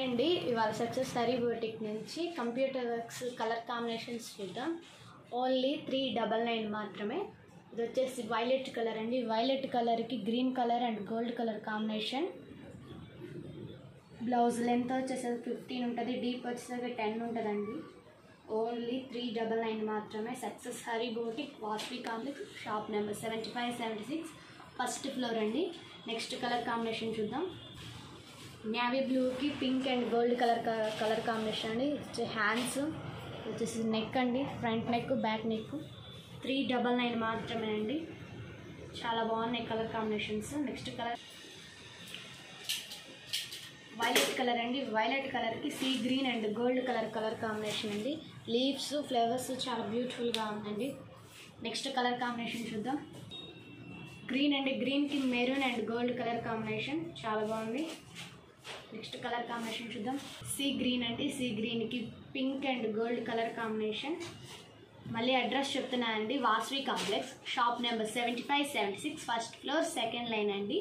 అండి ఇవాళ success sorry boutique నుంచి కంప్యూటర్ వర్క్స్ కలర్ కాంబినేషన్స్ చూద్దాం. ఓన్లీ 399 మాత్రమే. ఇది వచ్చేసి వైలెట్ కలర్ అండి. వైలెట్ కలర్కి green colour and gold colour combination. Blouse length వచ్చేసరికి 15 ఉంటుంది, డీప్ వచ్చేసరికి 10 ఉంటుందండి. ఓన్లీ 399 మాత్రమే. Success sorry boutique, Vasavi complex, shop number 7576, first floor అండి. నెక్స్ట్ కలర్ కాంబినేషన్ చూద్దాం. నేవీ బ్లూకి pink and gold colour combination అండి. వచ్చే హ్యాండ్స్ వచ్చేసి నెక్ అండి, ఫ్రంట్ నెక్, బ్యాక్ నెక్. 399 మాత్రమే అండి. చాలా బాగున్నాయి colour combinations. Next colour violet colour అండి. వైలెట్ కలర్కి sea green and gold colour combination అండి. లీవ్స్, ఫ్లవర్స్ చాలా బ్యూటిఫుల్గా ఉందండి. నెక్స్ట్ కలర్ కాంబినేషన్ చూద్దాం. గ్రీన్ అండి, గ్రీన్కి maroon and gold colour combination చాలా బాగుంది. నెక్స్ట్ కలర్ కాంబినేషన్ చూద్దాం. సీ గ్రీన్ అండి, సీ గ్రీన్కి pink and gold colour combination. మళ్ళీ అడ్రస్ చెప్తున్నా అండి, Vasavi complex, shop number 7576, first floor, second line అండి.